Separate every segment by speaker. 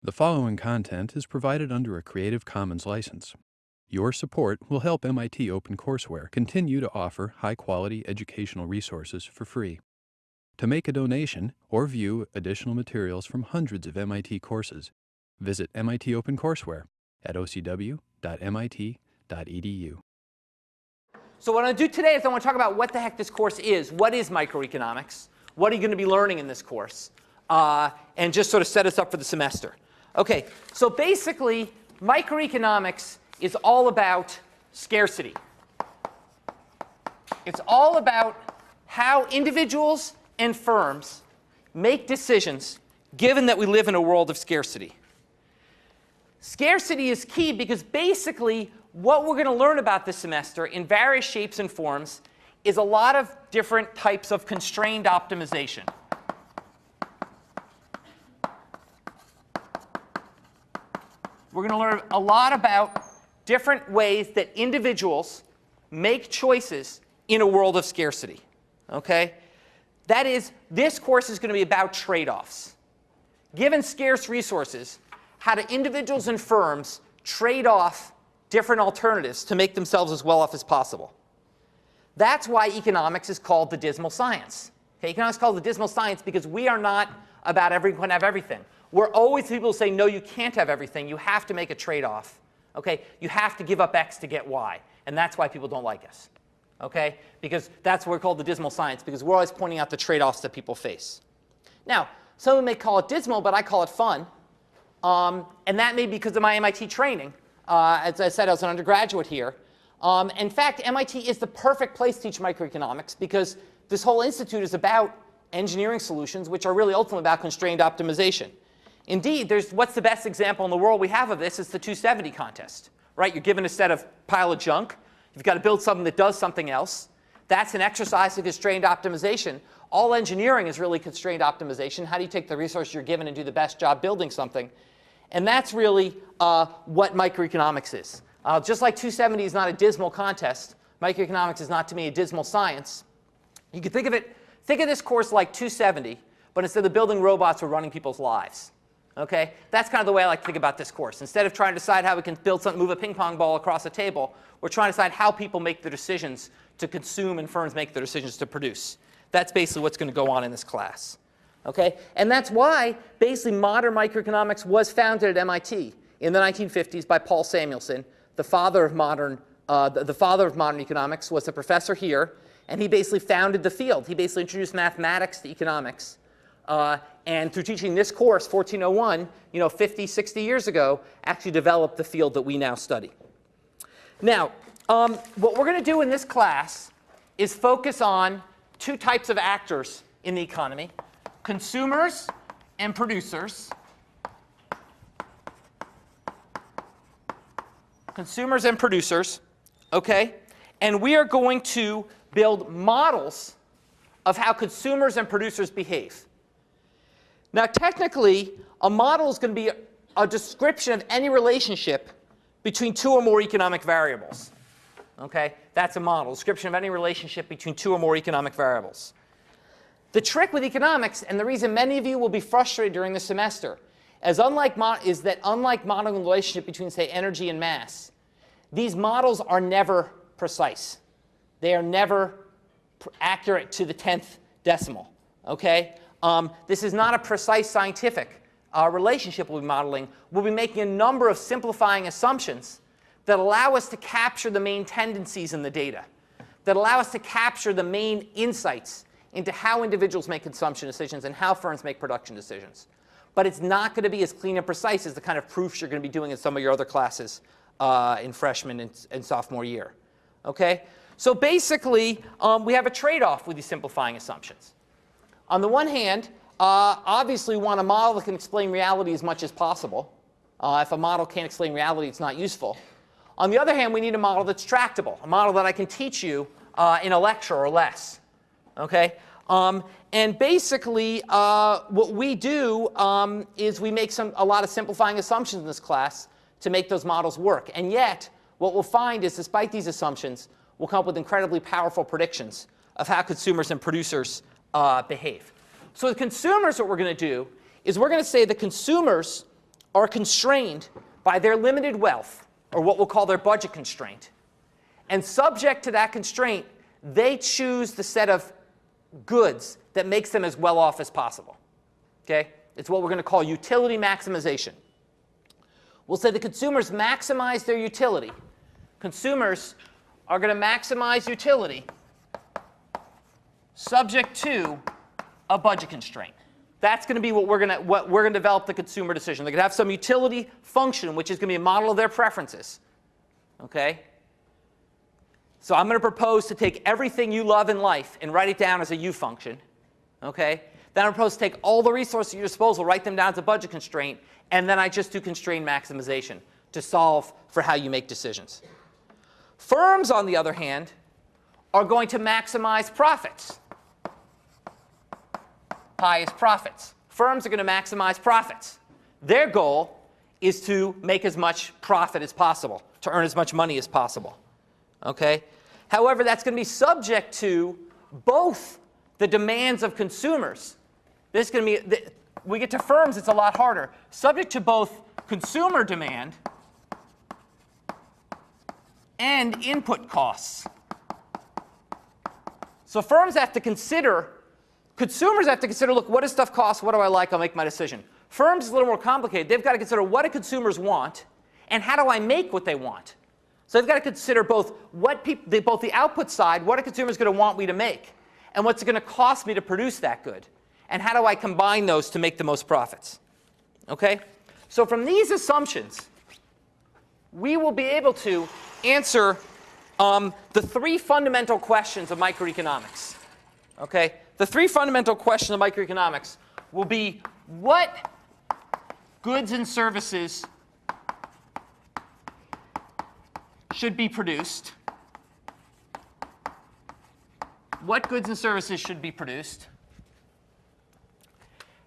Speaker 1: The following content is provided under a Creative Commons license. Your support will help MIT OpenCourseware continue to offer high-quality educational resources for free. To make a donation or view additional materials from hundreds of MIT courses, visit MIT OpenCourseware at ocw.mit.edu.
Speaker 2: So what I'm going to do today is I want to talk about what the heck this course is. What is microeconomics? What are you going to be learning in this course? And just sort of set us up for the semester. OK, so basically, microeconomics is all about scarcity. It's all about how individuals and firms make decisions given that we live in a world of scarcity. Scarcity is key because basically what we're going to learn about this semester in various shapes and forms is a lot of different types of constrained optimization. We're going to learn a lot about different ways that individuals make choices in a world of scarcity. Okay? That is, this course is going to be about trade-offs. Given scarce resources, how do individuals and firms trade off different alternatives to make themselves as well off as possible? That's why economics is called the dismal science. Okay? Economics is called the dismal science because we are not about everyone have everything. We're always people who say, no, you can't have everything. You have to make a trade-off. Okay? You have to give up X to get Y. And that's why people don't like us. Okay? Because that's what we're called the dismal science, because we're always pointing out the trade-offs that people face. Now, someone may call it dismal, but I call it fun. And that may be because of my MIT training. As I said, I was an undergraduate here. In fact, MIT is the perfect place to teach microeconomics because this whole institute is about engineering solutions, which are really ultimately about constrained optimization. Indeed, what's the best example in the world we have of this is the 270 contest. Right? You're given a set of pile of junk. You've got to build something that does something else. That's an exercise in constrained optimization. All engineering is really constrained optimization. How do you take the resource you're given and do the best job building something? And that's really what microeconomics is. Just like 270 is not a dismal contest, microeconomics is not, to me, a dismal science. You can think of this course like 270, but instead of building robots, we're running people's lives. Okay? That's kind of the way I like to think about this course. Instead of trying to decide how we can build something, move a ping pong ball across a table, we're trying to decide how people make their decisions to consume and firms make their decisions to produce. That's basically what's going to go on in this class. Okay? And that's why basically modern microeconomics was founded at MIT in the 1950s by Paul Samuelson, the father of modern economics, was a professor here, and he basically founded the field. He basically introduced mathematics to economics. And through teaching this course, 1401, 50, 60 years ago, actually developed the field that we now study. Now, what we're going to do in this class is focus on two types of actors in the economy: consumers and producers. Consumers and producers, okay? And we are going to build models of how consumers and producers behave. Now, technically, a model is going to be a description of any relationship between two or more economic variables. Okay? That's a model, description of any relationship between two or more economic variables. The trick with economics, and the reason many of you will be frustrated during the semester, is that unlike modeling the relationship between, say, energy and mass, these models are never precise. They are never accurate to the 10th decimal. Okay? This is not a precise scientific relationship we'll be modeling. We'll be making a number of simplifying assumptions that allow us to capture the main tendencies in the data, that allow us to capture the main insights into how individuals make consumption decisions and how firms make production decisions. But it's not going to be as clean and precise as the kind of proofs you're going to be doing in some of your other classes in freshman and sophomore year. Okay? So basically, we have a trade-off with these simplifying assumptions. On the one hand, obviously we want a model that can explain reality as much as possible. If a model can't explain reality, it's not useful. On the other hand, we need a model that's tractable, a model that I can teach you in a lecture or less. Okay? And basically, what we do is we make a lot of simplifying assumptions in this class to make those models work. And yet, what we'll find is, despite these assumptions, we'll come up with incredibly powerful predictions of how consumers and producers behave. So the consumers, what we're going to do is we're going to say the consumers are constrained by their limited wealth, or what we'll call their budget constraint. And subject to that constraint, they choose the set of goods that makes them as well off as possible. Okay? It's what we're going to call utility maximization. We'll say the consumers maximize their utility. Consumers are going to maximize utility subject to a budget constraint. That's going to be what we're going to develop the consumer decision. They're going to have some utility function, which is going to be a model of their preferences. Okay? So I'm going to propose to take everything you love in life and write it down as a U function. Okay? Then I propose to take all the resources at your disposal, write them down as a budget constraint, and then I just do constraint maximization to solve for how you make decisions. Firms, on the other hand, are going to maximize profits. Highest profits. Firms are going to maximize profits. Their goal is to make as much profit as possible, to earn as much money as possible. Okay? However, that's going to be subject to both the demands of consumers. This is going to be, we get to firms, it's a lot harder. Subject to both consumer demand and input costs. So firms have to consider, consumers have to consider, look, what does stuff cost? What do I like? I'll make my decision. Firms is a little more complicated. They've got to consider what do consumers want and how do I make what they want. So they've got to consider both both the output side, what are consumers going to want me to make, and what's it going to cost me to produce that good, and how do I combine those to make the most profits. Okay? So from these assumptions, we will be able to answer the three fundamental questions of microeconomics. Okay? The three fundamental questions of microeconomics will be what goods and services should be produced, what goods and services should be produced,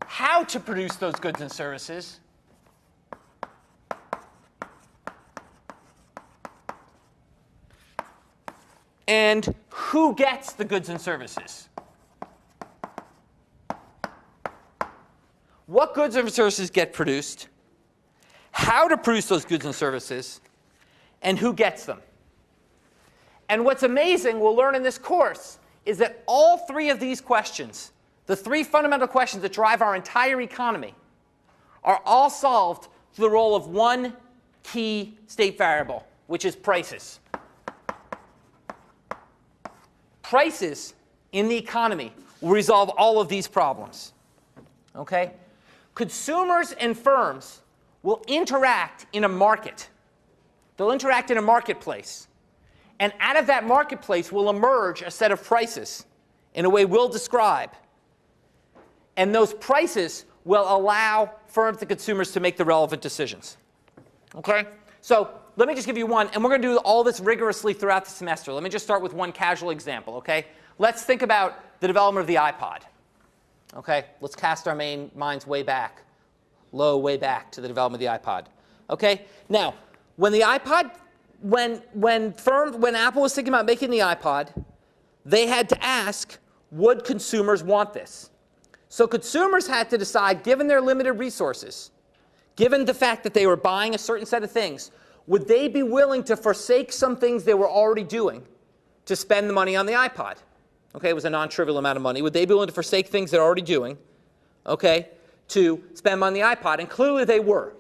Speaker 2: how to produce those goods and services, and who gets the goods and services. What goods and services get produced, how to produce those goods and services, and who gets them. And what's amazing, we'll learn in this course, is that all three of these questions, the three fundamental questions that drive our entire economy, are all solved through the role of one key state variable, which is prices. Prices in the economy will resolve all of these problems. Okay? Consumers and firms will interact in a market. They'll interact in a marketplace. And out of that marketplace will emerge a set of prices in a way we'll describe. And those prices will allow firms and consumers to make the relevant decisions. Okay? So let me just give you one, and we're going to do all this rigorously throughout the semester. Let me just start with one casual example. Okay? Let's think about the development of the iPod. Okay? Let's cast our minds way back, way back to the development of the iPod. Okay? Now, when the iPod, when Apple was thinking about making the iPod, they had to ask, would consumers want this? So consumers had to decide, given their limited resources, given the fact that they were buying a certain set of things, would they be willing to forsake some things they were already doing to spend the money on the iPod? Okay, it was a non-trivial amount of money. Would they be willing to forsake things they're already doing, okay, to spend money on the iPod? And clearly they were.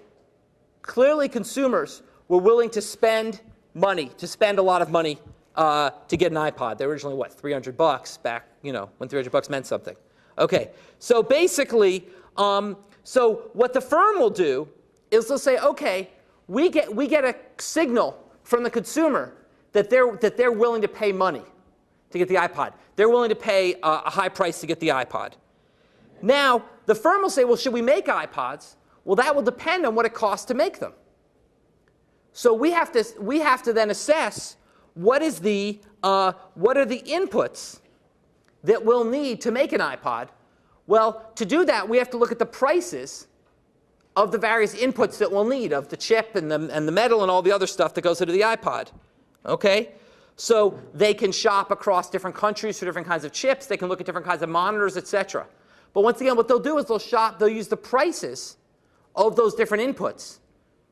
Speaker 2: Clearly consumers were willing to spend money, to spend a lot of money to get an iPod. They were originally, what, $300 back, when $300 meant something. Okay, so basically, so what the firm will do is they'll say, okay, we get a signal from the consumer that they're willing to pay money to get the iPod. They're willing to pay a high price to get the iPod. Now, the firm will say, well, should we make iPods? Well, that will depend on what it costs to make them. So we have to then assess what are the inputs that we'll need to make an iPod. Well, to do that, we have to look at the prices of the various inputs that we'll need, of the chip and the metal and all the other stuff that goes into the iPod. Okay? So they can shop across different countries for different kinds of chips. They can look at different kinds of monitors, etc. But once again, what they'll do is they'll use the prices of those different inputs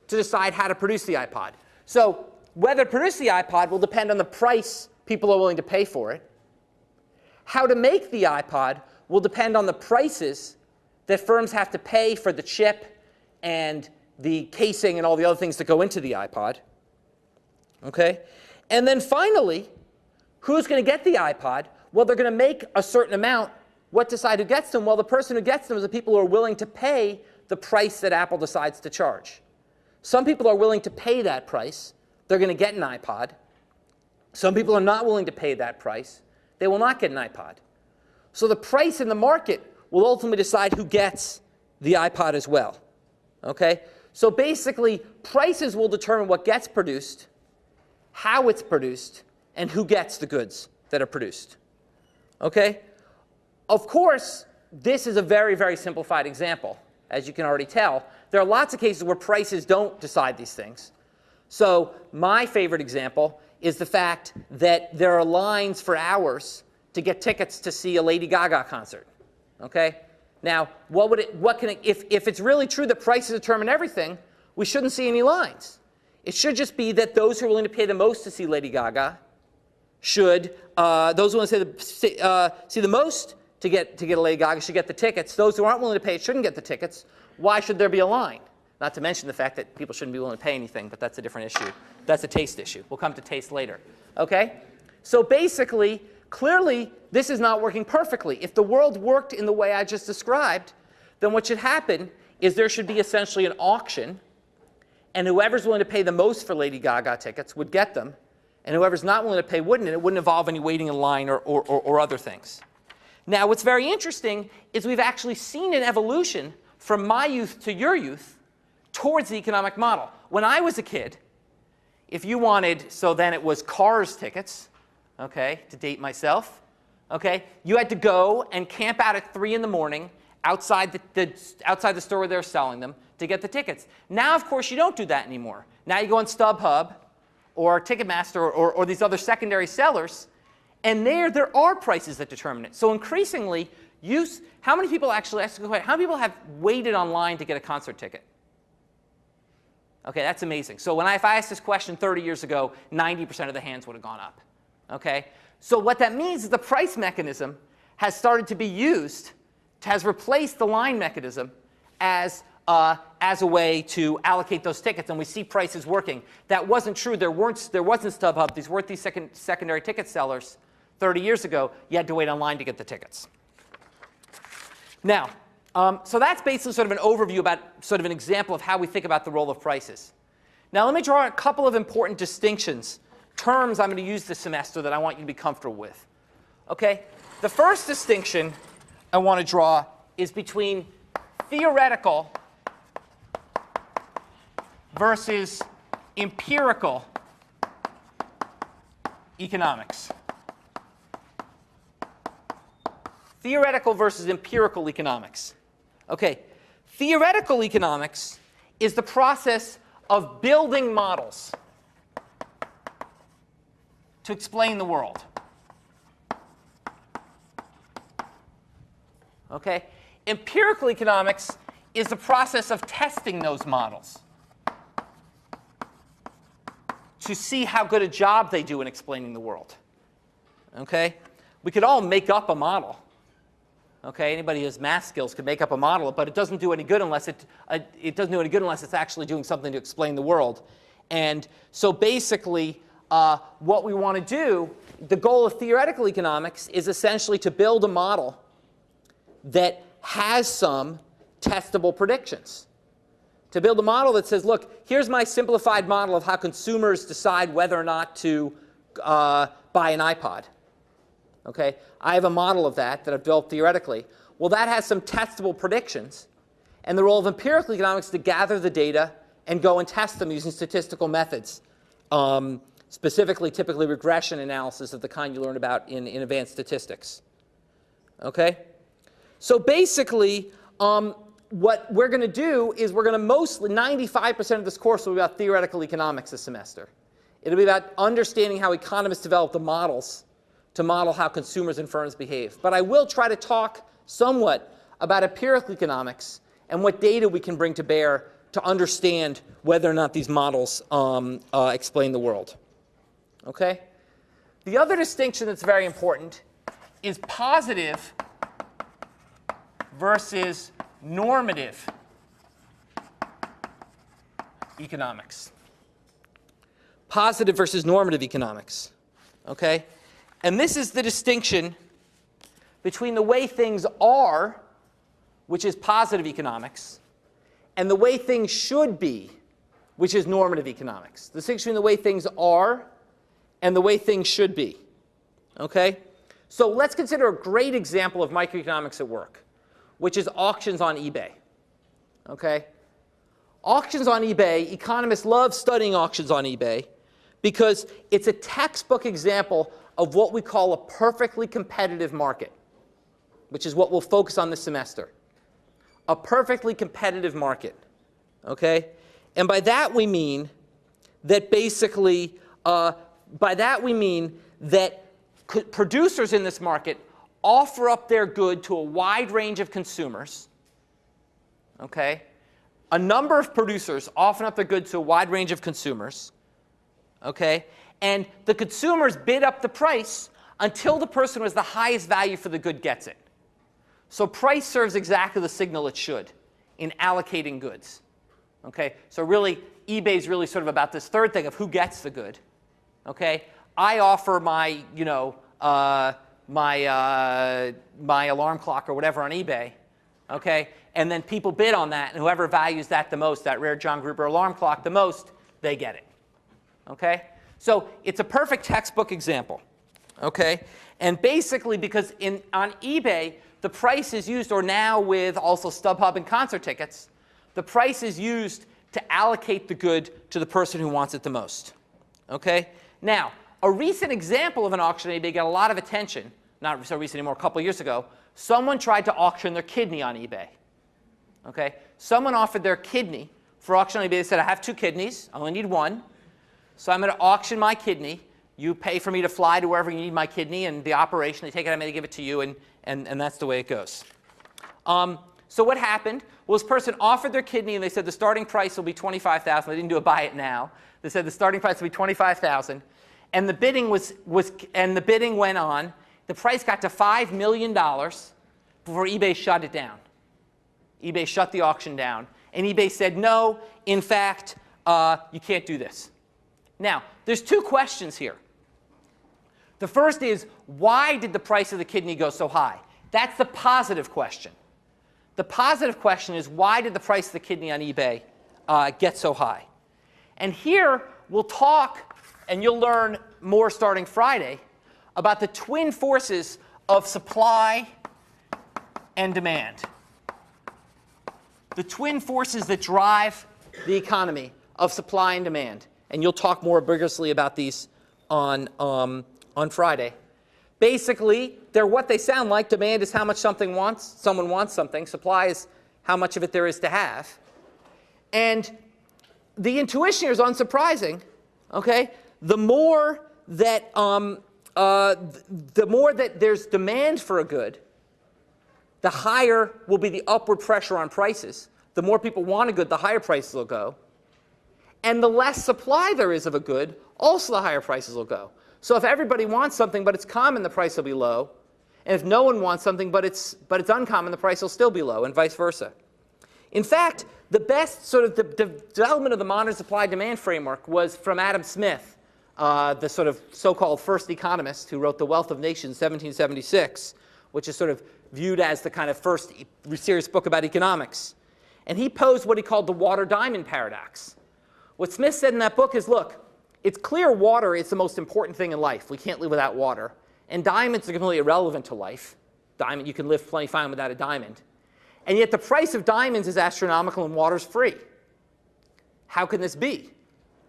Speaker 2: to decide how to produce the iPod. So whether to produce the iPod will depend on the price people are willing to pay for it. How to make the iPod will depend on the prices that firms have to pay for the chip and the casing and all the other things that go into the iPod. Okay? And then finally, who's going to get the iPod? Well, they're going to make a certain amount. What decide who gets them? Well, the person who gets them is the people who are willing to pay the price that Apple decides to charge. Some people are willing to pay that price. They're going to get an iPod. Some people are not willing to pay that price. They will not get an iPod. So the price in the market will ultimately decide who gets the iPod as well. Okay? So basically, prices will determine what gets produced, how it's produced, and who gets the goods that are produced. Okay? Of course, this is a very, very simplified example, as you can already tell. There are lots of cases where prices don't decide these things. So my favorite example is the fact that there are lines for hours to get tickets to see a Lady Gaga concert. Okay? Now, if it's really true that prices determine everything, we shouldn't see any lines. It should just be that those who are willing to pay the most to see Lady Gaga should, those who want to see the most to get a Lady Gaga should get the tickets. Those who aren't willing to pay shouldn't get the tickets. Why should there be a line? Not to mention the fact that people shouldn't be willing to pay anything, but that's a different issue. That's a taste issue. We'll come to taste later. Okay? So basically, clearly, this is not working perfectly. If the world worked in the way I just described, then what should happen is there should be essentially an auction, and whoever's willing to pay the most for Lady Gaga tickets would get them, and whoever's not willing to pay wouldn't, and it wouldn't involve any waiting in line or other things. Now, what's very interesting is we've actually seen an evolution from my youth to your youth towards the economic model. When I was a kid, if you wanted, so then it was Cars tickets, okay, to date myself, okay, you had to go and camp out at 3 in the morning outside the store where they're selling them to get the tickets. Now, of course, you don't do that anymore. Now you go on StubHub or Ticketmaster or these other secondary sellers, and there are prices that determine it. So increasingly, how many people actually, how many people have waited online to get a concert ticket? Okay, that's amazing. So if I asked this question 30 years ago, 90% of the hands would have gone up. Okay? So what that means is the price mechanism has started to be used, has replaced the line mechanism as a way to allocate those tickets, and we see prices working. That wasn't true. There wasn't StubHub. These weren't these secondary ticket sellers 30 years ago. You had to wait online to get the tickets. Now, so that's basically sort of an overview about sort of an example of how we think about the role of prices. Now, let me draw a couple of important distinctions, terms I'm going to use this semester that I want you to be comfortable with. Okay? The first distinction I want to draw is between theoretical versus empirical economics. Theoretical versus empirical economics. Okay, theoretical economics is the process of building models to explain the world. Okay, empirical economics is the process of testing those models to see how good a job they do in explaining the world. Okay, we could all make up a model. Okay, anybody who has math skills could make up a model, but it doesn't do any good unless it's actually doing something to explain the world. And so basically, what we want to do, the goal of theoretical economics is essentially to build a model that has some testable predictions. To build a model that says, look, here's my simplified model of how consumers decide whether or not to buy an iPod. Okay, I have a model of that I've built theoretically. Well, that has some testable predictions. And the role of empirical economics is to gather the data and go and test them using statistical methods, specifically, typically, regression analysis of the kind you learn about in advanced statistics. Okay? So basically, what we're going to do is we're going to mostly, 95% of this course will be about theoretical economics this semester. It'll be about understanding how economists develop the models to model how consumers and firms behave. But I will try to talk somewhat about empirical economics and what data we can bring to bear to understand whether or not these models explain the world. Okay? The other distinction that's very important is positive versus normative economics. Positive versus normative economics. Okay? And this is the distinction between the way things are, which is positive economics, and the way things should be, which is normative economics. The distinction between the way things are and the way things should be. Okay? So let's consider a great example of microeconomics at work, which is auctions on eBay. Okay? Auctions on eBay, economists love studying auctions on eBay because it's a textbook example of what we call a perfectly competitive market, which is what we'll focus on this semester. A perfectly competitive market. Okay? And by that we mean that basically, producers in this market offer up their good to a wide range of consumers. Okay? A number of producers offer up their good to a wide range of consumers. Okay? And the consumers bid up the price until the person who has the highest value for the good gets it. So price serves exactly the signal it should in allocating goods. Okay? So really, eBay is really sort of about this third thing of who gets the good. Okay? I offer my, my alarm clock or whatever on eBay. Okay? And then people bid on that, and whoever values that the most, that rare John Gruber alarm clock the most, they get it. Okay? So it's a perfect textbook example. Okay? And basically, because on eBay, the price is used, or now with also StubHub and concert tickets, the price is used to allocate the good to the person who wants it the most. Okay? Now, a recent example of an auction on eBay got a lot of attention. Not so recent anymore, a couple years ago. Someone tried to auction their kidney on eBay. Okay? Someone offered their kidney for auction on eBay. They said, I have 2 kidneys. I only need 1. So I'm going to auction my kidney. You pay for me to fly to wherever you need my kidney, and the operation, they take it out, they give it to you, and that's the way it goes. So what happened? Well, this person offered their kidney, and they said the starting price will be $25,000. They didn't do a buy it now. They said the starting price will be $25,000, and the bidding the bidding went on. The price got to $5 million before eBay shut it down. eBay shut the auction down, and eBay said, no, in fact, you can't do this. Now, there's 2 questions here. The first is, why did the price of the kidney go so high? That's the positive question. The positive question is, why did the price of the kidney on eBay get so high? And here, we'll talk, and you'll learn more starting Friday, about the twin forces of supply and demand. The twin forces that drive the economy of supply and demand. And you'll talk more vigorously about these on Friday. Basically, they're what they sound like. Demand is how much someone wants something. Supply is how much of it there is to have. And the intuition here is unsurprising. Okay? The more that there's demand for a good, the higher will be the upward pressure on prices. The more people want a good, the higher prices will go. And the less supply there is of a good, also the higher prices will go. So if everybody wants something but it's common, the price will be low. And if no one wants something but it's uncommon, the price will still be low, and vice versa. In fact, the best sort of the development of the modern supply-demand framework was from Adam Smith, the sort of so-called first economist who wrote The Wealth of Nations, 1776, which is sort of viewed as the kind of first serious book about economics. And he posed what he called the water-diamond paradox. What Smith said in that book is, look, it's clear water is the most important thing in life. We can't live without water. And diamonds are completely irrelevant to life. You can live plenty fine without a diamond. And yet the price of diamonds is astronomical and water's free. How can this be?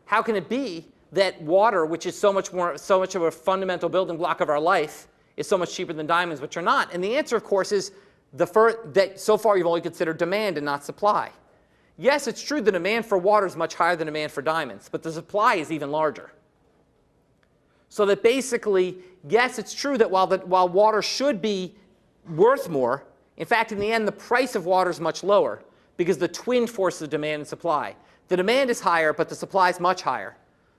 Speaker 2: How can it be that water, which is so much of a fundamental building block of our life, is so much cheaper than diamonds, which are not? And the answer, of course, is that so far you've only considered demand and not supply. Yes, it's true the demand for water is much higher than demand for diamonds, but the supply is even larger. So that basically, yes, it's true that while water should be worth more, in fact, in the end, the price of water is much lower because the twin forces of demand and supply. The demand is higher, but the supply is much higher.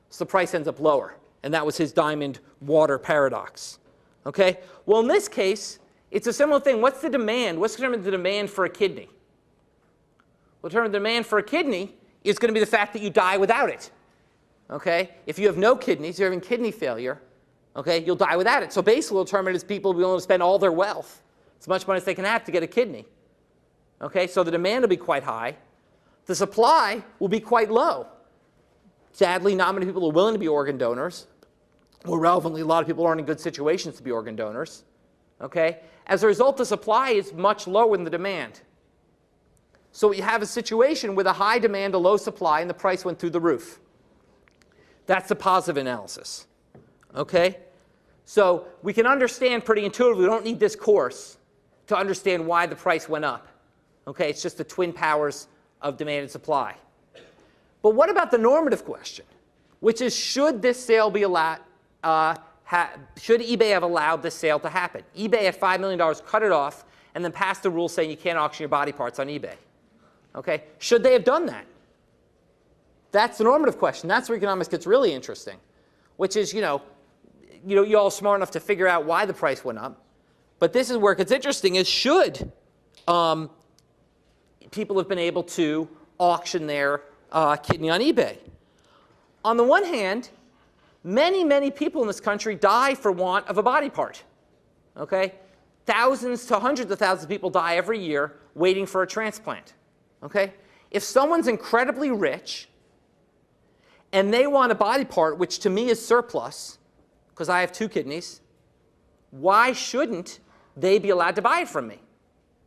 Speaker 2: So the price ends up lower. And that was his diamond water paradox. Okay? Well, in this case, it's a similar thing. What's the demand? What's determining the demand for a kidney? Well, determining the demand for a kidney is going to be the fact that you die without it. Okay? If you have no kidneys, you're having kidney failure, okay, you'll die without it. So basically, what will determine is people will be willing to spend all their wealth, as much money as they can have, to get a kidney. Okay? So the demand will be quite high. The supply will be quite low. Sadly, not many people are willing to be organ donors. More relevantly, a lot of people aren't in good situations to be organ donors. Okay? As a result, the supply is much lower than the demand. So you have a situation with a high demand, a low supply, and the price went through the roof. That's the positive analysis. Okay? So we can understand pretty intuitively, we don't need this course to understand why the price went up. Okay? It's just the twin powers of demand and supply. But what about the normative question, which is, should this sale be allowed, should eBay have allowed this sale to happen? eBay at $5 million cut it off and then passed a rule saying you can't auction your body parts on eBay. Okay? Should they have done that? That's the normative question. That's where economics gets really interesting, which is, you're all smart enough to figure out why the price went up. But this is where it gets interesting, is should people have been able to auction their kidney on eBay? On the one hand, many, many people in this country die for want of a body part. Okay? Thousands to hundreds of thousands of people die every year waiting for a transplant. Okay? If someone's incredibly rich and they want a body part, which to me is surplus, because I have 2 kidneys, why shouldn't they be allowed to buy it from me?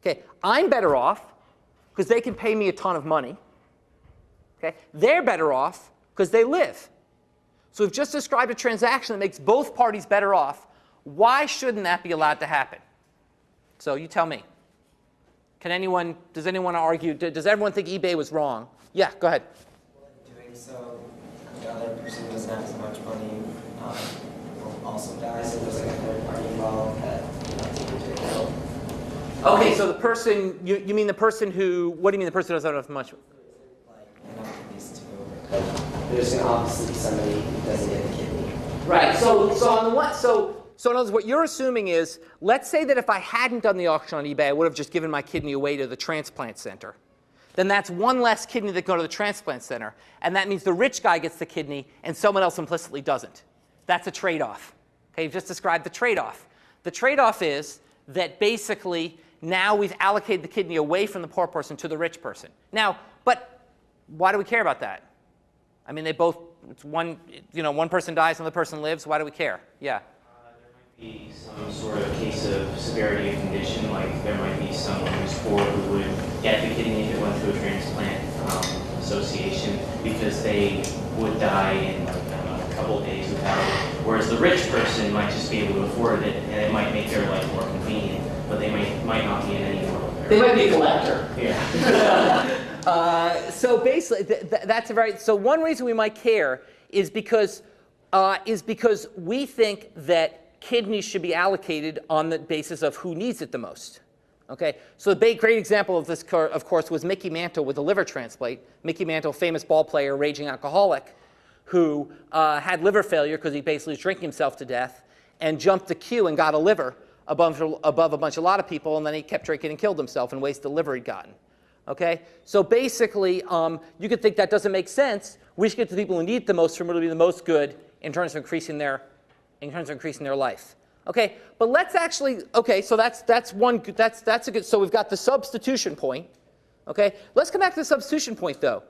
Speaker 2: Okay, I'm better off because they can pay me a ton of money. Okay, they're better off because they live. So we've just described a transaction that makes both parties better off. Why shouldn't that be allowed to happen? So you tell me. Does anyone argue, does everyone think eBay was wrong? Yeah, go ahead.
Speaker 3: Doing so, the other person who doesn't have as much money will also die, so there's like a third party involved that take into account.
Speaker 2: Okay, so the person, you mean the person who, what do you mean the person who doesn't have much?
Speaker 3: Like, these two. There's going to obviously be somebody who doesn't get the kidney.
Speaker 2: Right, so on the one, so in other words, what you're assuming is, let's say that if I hadn't done the auction on eBay, I would have just given my kidney away to the transplant center. Then that's one less kidney that go to the transplant center. And that means the rich guy gets the kidney and someone else implicitly doesn't. That's a trade-off. Okay, you've just described the trade-off. The trade-off is that basically now we've allocated the kidney away from the poor person to the rich person. Now, but why do we care about that? I mean, they both, it's one person dies, another person lives. Why do we care? Yeah.
Speaker 4: Be some sort of case of severity of condition, like there might be someone who's poor who would get the kidney if it went to a transplant association because they would die in like, I don't know, a couple of days without it, whereas the rich person might just be able to afford it and it might make their life more convenient, but they might not be in any more.
Speaker 2: They might be a collector.
Speaker 4: Yeah.
Speaker 2: So basically, that's a very, so one reason we might care is because we think that kidneys should be allocated on the basis of who needs it the most. Okay? So the great example of this, of course, was Mickey Mantle with a liver transplant. Mickey Mantle, famous ball player, raging alcoholic, who had liver failure because he basically was drinking himself to death and jumped the queue and got a liver above a lot of people, and then he kept drinking and killed himself and wasted the liver he'd gotten. Okay? So basically, you could think that doesn't make sense. We should get to the people who need it the most for them to be the most good in terms of increasing their life. Okay, but let's actually, okay, so that's a good, so we've got the substitution point. Okay, let's come back to the substitution point though.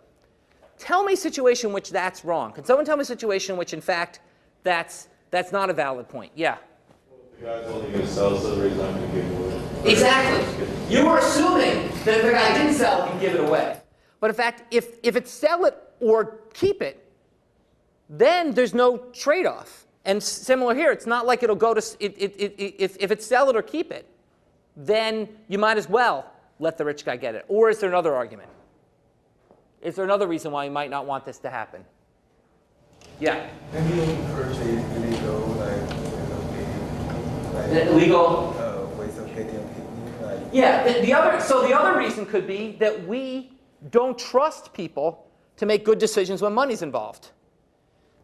Speaker 2: Tell me a situation in which that's wrong. Can someone tell me a situation in which in fact that's not a valid point? Yeah.
Speaker 5: The guy's only going to sell, so the reason I'm going to give it away.
Speaker 2: Exactly. You were assuming that if the guy didn't sell it, he'd give it away. But in fact, if it's sell it or keep it, then there's no trade-off. And similar here, it's not like it'll go to, if it's sell it or keep it, then you might as well let the rich guy get it. Or is there another argument? Is there another reason why you might not want this to happen? Yeah?
Speaker 6: Maybe encourage illegal,
Speaker 2: illegal?
Speaker 6: ways of getting a kidney, like
Speaker 2: Yeah, the other reason could be that we don't trust people to make good decisions when money's involved.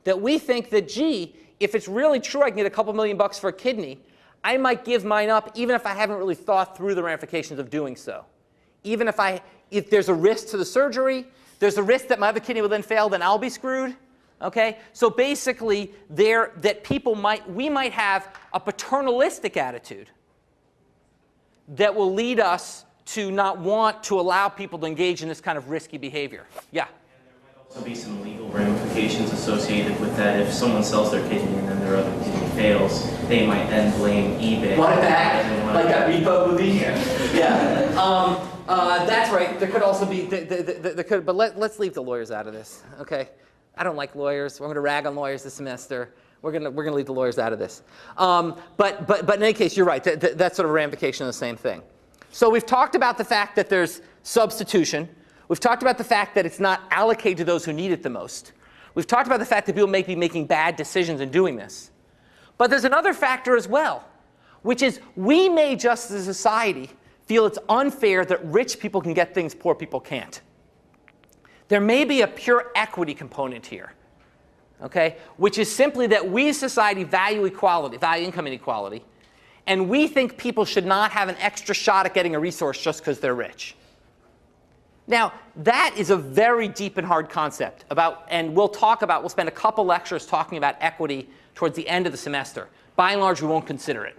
Speaker 2: That we think that, gee, if it's really true I can get a couple $1,000,000 for a kidney, I might give mine up even if I haven't really thought through the ramifications of doing so. Even if there's a risk to the surgery, there's a risk that my other kidney will then fail, then I'll be screwed. Okay? So basically, we might have a paternalistic attitude that will lead us to not want to allow people to engage in this kind of risky behavior. Yeah?
Speaker 4: And there might also be some legal ramifications associated with that. If someone sells their kidney and then their other kidney fails, they might then blame eBay.
Speaker 2: Want it back? Like that repo movie? Yeah. That's right. There could also be, but let's leave the lawyers out of this. Okay? I don't like lawyers. We're going to rag on lawyers this semester. We're going to leave the lawyers out of this. But in any case, you're right. That's sort of a ramification of the same thing. So we've talked about the fact that there's substitution. We've talked about the fact that it's not allocated to those who need it the most. We've talked about the fact that people may be making bad decisions in doing this. But there's another factor as well, which is we may just as a society feel it's unfair that rich people can get things poor people can't. There may be a pure equity component here, okay, which is simply that we as society value equality, value income inequality, and we think people should not have an extra shot at getting a resource just because they're rich. Now, that is a very deep and hard concept and we'll spend a couple lectures talking about equity towards the end of the semester. By and large, we won't consider it,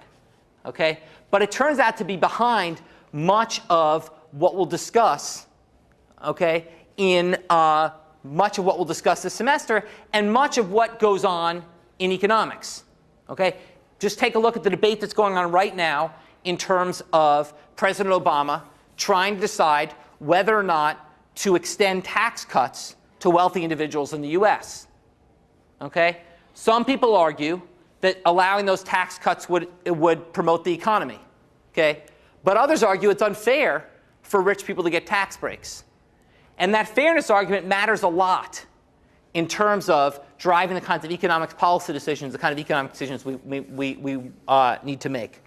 Speaker 2: okay? But it turns out to be behind much of what we'll discuss, okay, in much of what we'll discuss this semester and much of what goes on in economics, okay? Just take a look at the debate that's going on right now in terms of President Obama trying to decide whether or not to extend tax cuts to wealthy individuals in the US. Okay? Some people argue that allowing those tax cuts would promote the economy. Okay? But others argue it's unfair for rich people to get tax breaks. And that fairness argument matters a lot in terms of driving the kinds of economics policy decisions, the kind of economic decisions we need to make.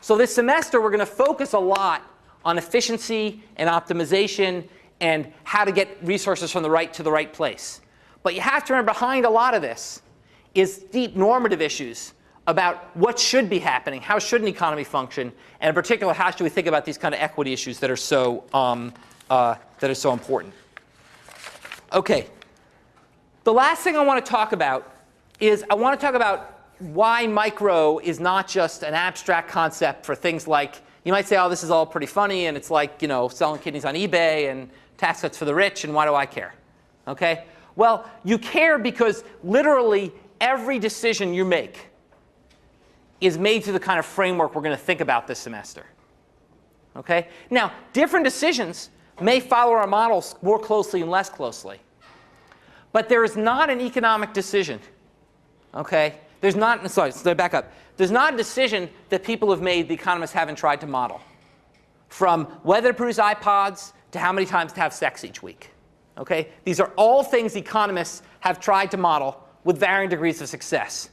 Speaker 2: So this semester, we're going to focus a lot on efficiency and optimization and how to get resources from the right to the right place. But you have to remember behind a lot of this is deep normative issues about what should be happening, how should an economy function, and in particular, how should we think about these kind of equity issues that are so important. Okay. The last thing I want to talk about is I want to talk about why micro is not just an abstract concept for things like, you might say, oh, this is all pretty funny, and it's like, you know, selling kidneys on eBay and tax cuts for the rich, and why do I care? Okay? Well, you care because literally every decision you make is made through the kind of framework we're going to think about this semester. Okay? Now, different decisions may follow our models more closely and less closely. But there is not an economic decision. Okay? There's not, sorry, back up. There's not a decision that people have made the economists haven't tried to model. From whether to produce iPods to how many times to have sex each week. Okay? These are all things economists have tried to model with varying degrees of success.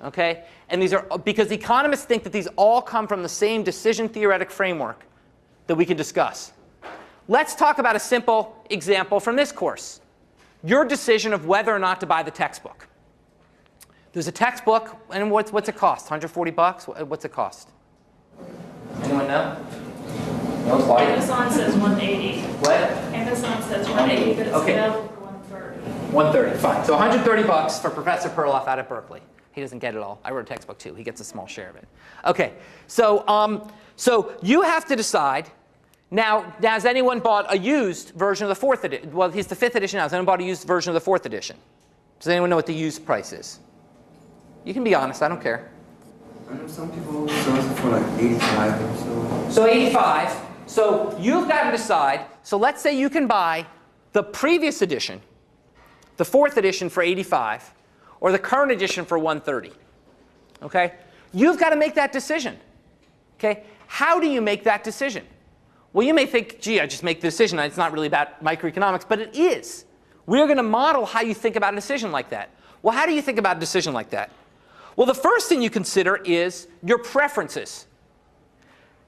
Speaker 2: Okay? And these are because economists think that these all come from the same decision theoretic framework that we can discuss. Let's talk about a simple example from this course. Your decision of whether or not to buy the textbook. There's a textbook, and what's it cost? $140? What's it cost? Anyone know? No,
Speaker 6: Amazon says 180.
Speaker 2: What?
Speaker 6: Amazon says 180, but it's available for 130.
Speaker 2: 130, fine. So $130 for Professor Perloff out at Berkeley. He doesn't get it all. I wrote a textbook too. He gets a small share of it. Okay, so you have to decide. Now, has anyone bought a used version of the fourth edition? Well, he's the fifth edition now. Has anyone bought a used version of the fourth edition? Does anyone know what the used price is? You can be honest. I don't care.
Speaker 7: I know some people sell it for like 85 or so.
Speaker 2: So 85. So you've got to decide. So let's say you can buy the previous edition, the fourth edition for 85, or the current edition for 130. Okay? You've got to make that decision. Okay? How do you make that decision? Well, you may think, gee, I just make the decision. It's not really about microeconomics, but it is. We're going to model how you think about a decision like that. Well, how do you think about a decision like that? Well, the first thing you consider is your preferences.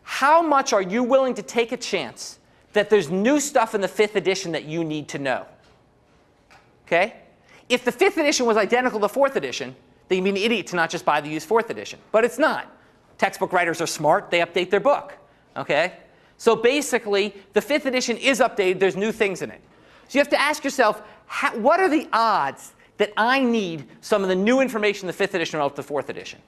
Speaker 2: how much are you willing to take a chance that there's new stuff in the 5th edition that you need to know? Okay? If the 5th edition was identical to the 4th edition, then you'd be an idiot to not just buy the used 4th edition. But it's not. Textbook writers are smart. They update their book. Okay? So basically, the 5th edition is updated. There's new things in it. So you have to ask yourself, what are the odds that I need some of the new information in the 5th edition relative to the 4th edition?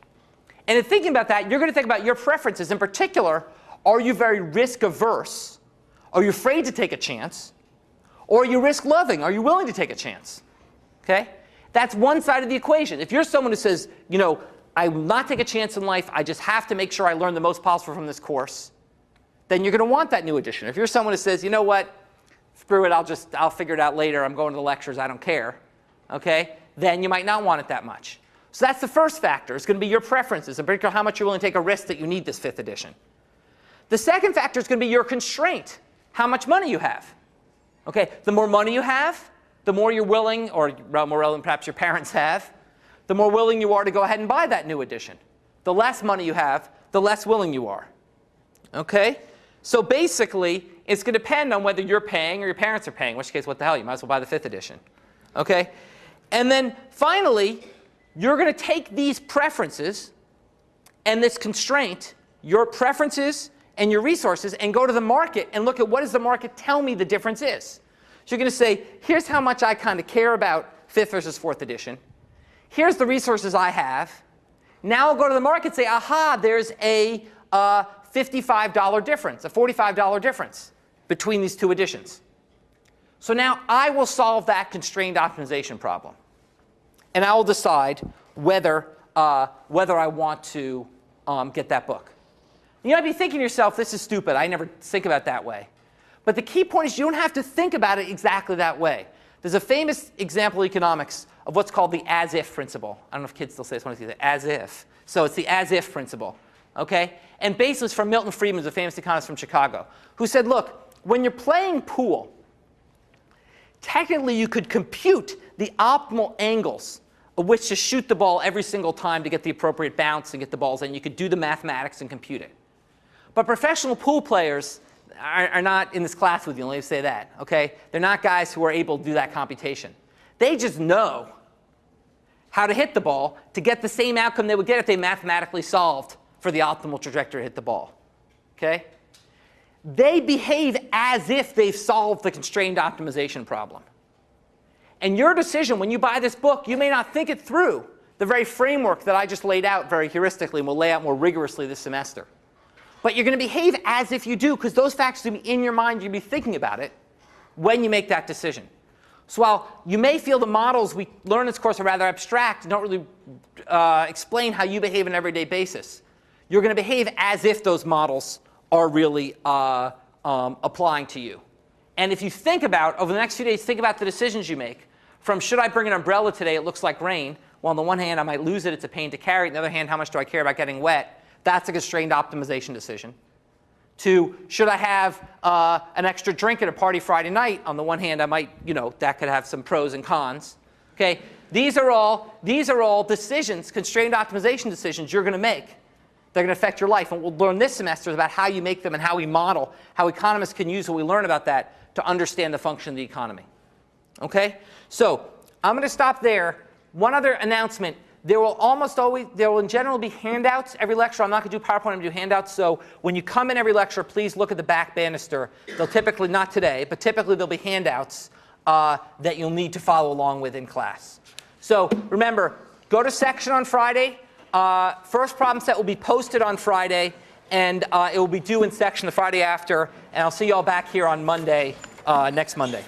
Speaker 2: And in thinking about that, you're going to think about your preferences. In particular, are you very risk averse? Are you afraid to take a chance? Or are you risk loving? Are you willing to take a chance? Okay? That's one side of the equation. If you're someone who says, you know, I will not take a chance in life, I just have to make sure I learn the most possible from this course, then you're going to want that new edition. If you're someone who says, you know what, screw it, I'll figure it out later, I'm going to the lectures, I don't care, okay, then you might not want it that much. So that's the first factor. It's going to be your preferences, in particular how much you're willing to take a risk that you need this 5th edition. The second factor is going to be your constraint, how much money you have. Okay, the more money you have, the more you're willing, or more relevant perhaps your parents have, the more willing you are to go ahead and buy that new edition. The less money you have, the less willing you are. Okay? So basically, it's going to depend on whether you're paying or your parents are paying, in which case, what the hell, you might as well buy the 5th edition. Okay? And then finally, you're going to take these preferences and this constraint, your preferences and your resources, and go to the market and look at what does the market tell me the difference is. So you're going to say, here's how much I kind of care about 5th versus 4th edition. Here's the resources I have. Now I'll go to the market and say, aha, there's a $55 difference, a $45 difference between these two editions. So now I will solve that constrained optimization problem. And I will decide whether I want to get that book. You might be thinking to yourself, this is stupid. I never think about it that way. But the key point is you don't have to think about it exactly that way. There's a famous example in economics of what's called the as-if principle. I don't know if kids still say this one, as if. So it's the as-if principle. Okay? And basically it's from Milton Friedman, the famous economist from Chicago, who said, look, when you're playing pool, technically you could compute the optimal angles of which to shoot the ball every single time to get the appropriate bounce and get the balls in. You could do the mathematics and compute it. But professional pool players are not in this class with you, let me say that. Okay? They're not guys who are able to do that computation. They just know how to hit the ball to get the same outcome they would get if they mathematically solved for the optimal trajectory to hit the ball. Okay? They behave as if they've solved the constrained optimization problem. And your decision when you buy this book, you may not think it through the very framework that I just laid out very heuristically and will lay out more rigorously this semester. But you're going to behave as if you do, because those facts will be in your mind. You'll be thinking about it when you make that decision. So while you may feel the models we learn in this course are rather abstract, don't really explain how you behave on an everyday basis, you're going to behave as if those models are really applying to you. And if you think about, over the next few days, think about the decisions you make. From should I bring an umbrella today, it looks like rain. Well, on the one hand, I might lose it. It's a pain to carry. On the other hand, how much do I care about getting wet? That's a constrained optimization decision. To should I have an extra drink at a party Friday night? On the one hand, I might, that could have some pros and cons. Okay, these are all decisions, constrained optimization decisions you're going to make. They're going to affect your life. And we'll learn this semester about how you make them and how we model, how economists can use what we learn about that to understand the function of the economy. Okay, so I'm going to stop there. One other announcement. There will in general be handouts every lecture. I'm not going to do PowerPoint, I'm going to do handouts. So when you come in every lecture, please look at the back banister. They'll typically, not today, but typically there'll be handouts that you'll need to follow along with in class. So remember, go to section on Friday. First problem set will be posted on Friday, and it will be due in section the Friday after. And I'll see you all back here on Monday, next Monday.